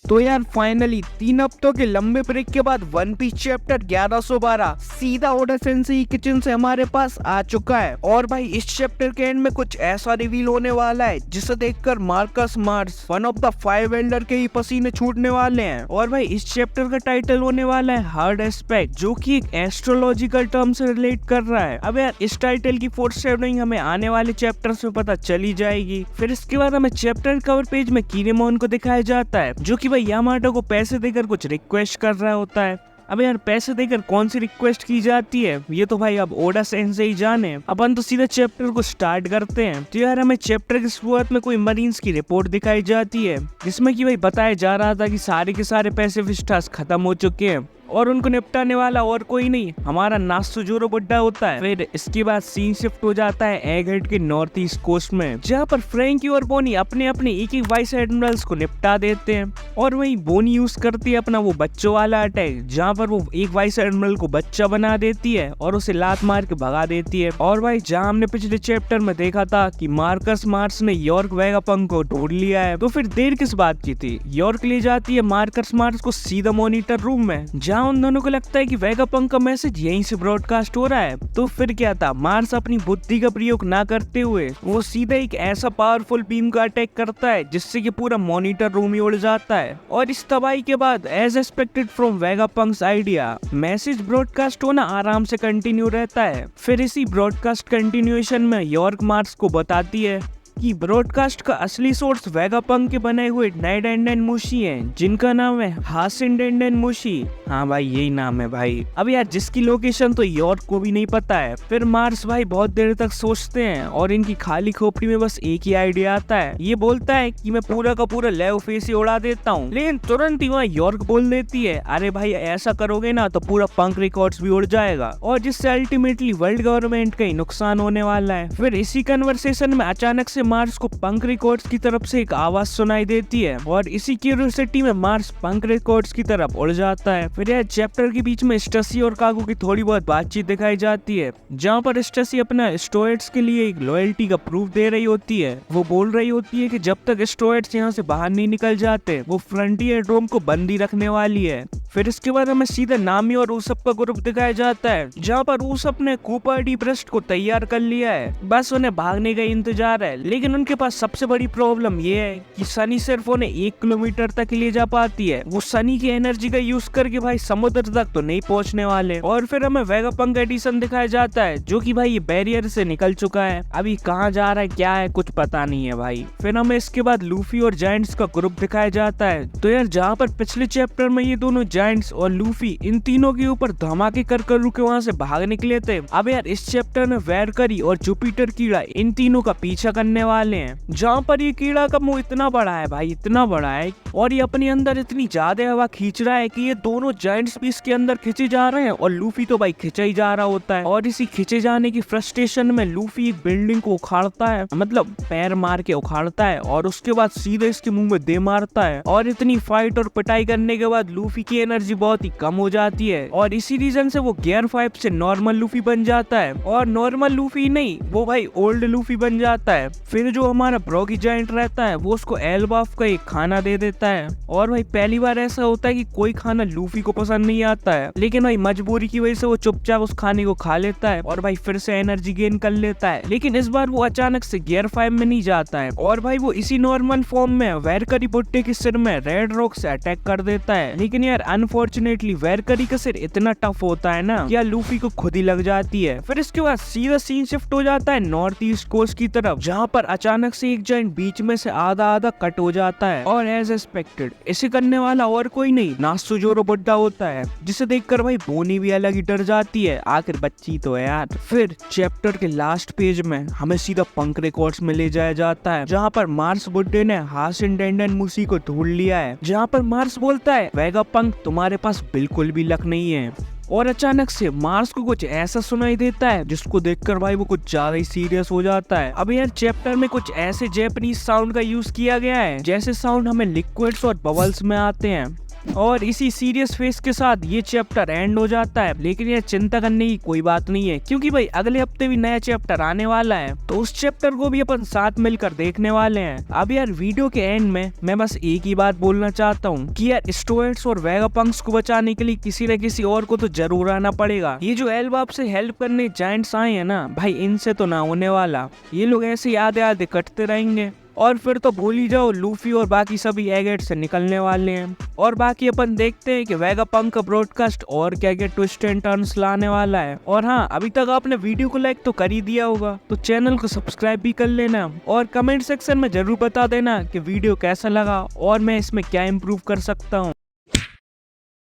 तो यार फाइनली 3 हफ्तों के लंबे ब्रेक के बाद वन पीस चैप्टर 1112 सीधा ओडा सेंसेई किचन से हमारे पास आ चुका है। और भाई इस चैप्टर के एंड में कुछ ऐसा रिवील होने वाला है जिसे देखकर Marcus Mars one of the 5 Elder के ही पसीने छूटने वाले हैं। और भाई इस चैप्टर का टाइटल होने वाला है हार्ड एस्पेक्ट, जो कि एक एस्ट्रोलॉजिकल टर्म से रिलेट कर रहा है। अब यार इस टाइटल की फोरशैडोइंग हमें आने वाले चैप्टर्स में पता चली जाएगी। फिर इसके बाद हमें चैप्टर कवर पेज में किनेमोन को दिखाया जाता है, जो कि भाई यामाटो को पैसे देकर कुछ रिक्वेस्ट कर रहा होता है। अब यार पैसे देकर कौन सी रिक्वेस्ट की जाती है ये तो भाई अब ओडा सेंसेई जाने। अपन तो सीधा चैप्टर को स्टार्ट करते हैं। तो यार हमें चैप्टर की शुरुआत में कोई मरीन्स की रिपोर्ट दिखाई जाती है, जिसमें कि भाई बताया जा रहा था कि सारे के सारे पैसे विस्टास खत्म हो चुके हैं और उनको निपटाने वाला और कोई नहीं हमारा नासुजोरो बुड्ढा होता है। फिर इसके बाद सीन शिफ्ट हो जाता है एगहेड के नॉर्थ ईस्ट कोस्ट में, जहाँ पर फ्रैंकी और बोनी अपने अपने एक एक वाइस एडमिरल्स को निपटा देते हैं। और वही बोनी यूज करती है अपना वो बच्चों वाला अटैक, जहाँ पर वो एक वाइस एडमिरल को बच्चा बना देती है और उसे लात मार के भगा देती है। और भाई जहाँ हमने पिछले चैप्टर में देखा था कि मार्कस मार्स ने यॉर्क वेगापंक को ढूंढ लिया है, तो फिर देर किस बात की थी। यॉर्क ले जाती है मार्कस मार्स को सीधा मॉनिटर रूम में, जहाँ उन दोनों को लगता है कि वेगापंक का मैसेज यहीं से ब्रॉडकास्ट हो रहा है। तो फिर क्या था, मार्स अपनी बुद्धि का प्रयोग ना करते हुए वो सीधा एक ऐसा पावरफुल बीम का अटैक करता है जिससे कि पूरा मॉनिटर रूम ही उड़ जाता है। और इस तबाही के बाद as expected from Vegapunk's idea message broadcast होना आराम से कंटिन्यू रहता है। फिर इसी ब्रॉडकास्ट कंटिन्यूएशन में यॉर्क मार्स को बताती है कि ब्रॉडकास्ट का असली सोर्स वेगापंक के बनाए हुए नाइडेंडन मुशी हैं, जिनका नाम है हासिंडेंडन मुशी। हाँ भाई यही नाम है भाई। अब यार जिसकी लोकेशन तो यॉर्क को भी नहीं पता है। फिर मार्स भाई बहुत देर तक सोचते हैं और इनकी खाली खोपड़ी में बस एक ही आइडिया आता है। ये बोलता है कि मैं पूरा का पूरा लेव फेस ही उड़ा देता हूँ, लेकिन तुरंत ही वहाँ यॉर्क बोल देती है अरे भाई ऐसा करोगे ना तो पूरा पंक रिकॉर्ड्स भी उड़ जाएगा, और जिससे अल्टीमेटली वर्ल्ड गवर्नमेंट का ही नुकसान होने वाला है। फिर इसी कन्वर्सेशन में अचानक से मार्स को पंक रिकॉर्ड्स की तरफ से एक आवाज सुनाई देती है और इसी क्यूरियोसिटी में मार्स पंक रिकॉर्ड्स की तरफ उड़ जाता है। फिर यह चैप्टर के बीच में स्टेसी और कागू की थोड़ी बहुत बातचीत दिखाई जाती है, जहाँ पर स्टेसी अपना स्टोएट्स के लिए एक लॉयल्टी का प्रूफ दे रही होती है। वो बोल रही होती है कि जब तक स्टोएट्स यहाँ से बाहर नहीं निकल जाते वो फ्रंटियर ड्रोम को बंदी रखने वाली है। फिर इसके बाद हमें सीधा नामी और ऊसप का ग्रुप दिखाया जाता है, जहाँ पर ऊसप ने कूपर डी ब्रस्ट को तैयार कर लिया है, बस उन्हें भागने का इंतजार है। लेकिन उनके पास सबसे बड़ी प्रॉब्लम ये है कि सनी सिर्फ उन्हें 1 किलोमीटर तक ले जा पाती है। वो सनी की एनर्जी का यूज करके भाई समुद्र तक तो नहीं पहुंचने वाले। और फिर हमें वेगापंक एडिशन दिखाया जाता है, जो कि भाई ये बैरियर से निकल चुका है। अभी कहाँ जा रहा है क्या है कुछ पता नहीं है भाई। फिर हमें इसके बाद लूफी और जायंट्स का ग्रुप दिखाया जाता है। तो यार जहाँ पर पिछले चैप्टर में ये दोनों जायंट्स और लूफी इन तीनों के ऊपर धमाके कर रुके वहाँ से भाग निकले थे, अब यार इस चैप्टर में वैरकरी और जुपिटर कीड़ा इन तीनों का पीछा करने वाले हैं। जहाँ पर ये कीड़ा का मुंह इतना बड़ा है भाई, इतना बड़ा है, और ये अपने अंदर इतनी ज्यादा हवा खींच रहा है कि ये दोनों जायंट्स भी इसके अंदर खींचे जा रहे हैं और लूफी तो भाई खींचा ही जा रहा होता है। और इसी खींचे जाने की फ्रस्ट्रेशन में लूफी एक बिल्डिंग को उखाड़ता है, मतलब पैर मार के उखाड़ता है और उसके बाद सीधे इसके मुंह में दे मारता है। और इतनी फाइट और पिटाई करने के बाद लूफी की एनर्जी बहुत ही कम हो जाती है और इसी रीजन से वो गियर 5 से नॉर्मल लूफी बन जाता है। और नॉर्मल लूफी नहीं, वो भाई ओल्ड लूफी बन जाता है। फिर जो हमारा ब्रॉगी जायंट रहता है वो उसको एल्बाफ का एक खाना दे देता है। और भाई पहली बार ऐसा होता है कि कोई खाना लूफी को पसंद नहीं आता है, लेकिन भाई मजबूरी की वजह से वो चुपचाप उस खाने को खा लेता है और भाई फिर से एनर्जी गेन कर लेता है। लेकिन इस बार वो अचानक से गियर 5 में नहीं जाता है और भाई वो इसी नॉर्मल फॉर्म में वैरकरी बुट्टे के सिर में रेड रॉक से अटैक कर देता है। लेकिन यार अनफॉर्चुनेटली वैरकरी का सिर इतना टफ होता है ना कि यार लूफी को खुद ही लग जाती है। फिर इसके बाद सीधा सीन शिफ्ट हो जाता है नॉर्थ ईस्ट कोस्ट की तरफ, जहाँ पर अचानक से एक जायंट बीच में से आधा आधा कट हो जाता है और एज एक्सपेक्टेड इसे करने वाला और कोई नहीं नासुजोरो बुड्ढा होता है, जिसे देखकर भाई बोनी भी अलग ही डर जाती है, आखिर बच्ची तो है यार। फिर चैप्टर के लास्ट पेज में हमें सीधा पंक रिकॉर्ड्स में ले जाया जाता है, जहाँ पर मार्स बुड्ढे ने हासिंडेंडन मुशी को ढूंढ लिया है। जहाँ पर मार्स बोलता है वेगापंक तुम्हारे पास बिल्कुल भी लक नहीं है। और अचानक से मार्स को कुछ ऐसा सुनाई देता है जिसको देखकर भाई वो कुछ ज्यादा ही सीरियस हो जाता है। अब यार चैप्टर में कुछ ऐसे जैपनीज साउंड का यूज किया गया है जैसे साउंड हमें लिक्विड्स और बबल्स में आते हैं। और इसी सीरियस फेस के साथ ये चैप्टर एंड हो जाता है। लेकिन ये चिंता करने की कोई बात नहीं है, क्योंकि भाई अगले हफ्ते भी नया चैप्टर आने वाला है, तो उस चैप्टर को भी अपन साथ मिलकर देखने वाले हैं। अब यार वीडियो के एंड में मैं बस एक ही बात बोलना चाहता हूँ कि यार स्टुअर्ट्स और वेगापंक्स को बचाने के लिए किसी न किसी और को तो जरूर आना पड़ेगा। ये जो एल्बाब से हेल्प करने जायंट्स आए हैं ना भाई, इनसे तो ना होने वाला। ये लोग ऐसे आधे आधे कटते रहेंगे और फिर तो भूल ही जाओ, लूफी और बाकी सभी एगेट से निकलने वाले हैं। और बाकी अपन देखते हैं कि वेगापंक का ब्रॉडकास्ट और क्या क्या ट्विस्ट एंड टर्न्स लाने वाला है। और हाँ, अभी तक आपने वीडियो को लाइक तो कर ही दिया होगा, तो चैनल को सब्सक्राइब भी कर लेना और कमेंट सेक्शन में जरूर बता देना कि वीडियो कैसा लगा और मैं इसमें क्या इम्प्रूव कर सकता हूँ।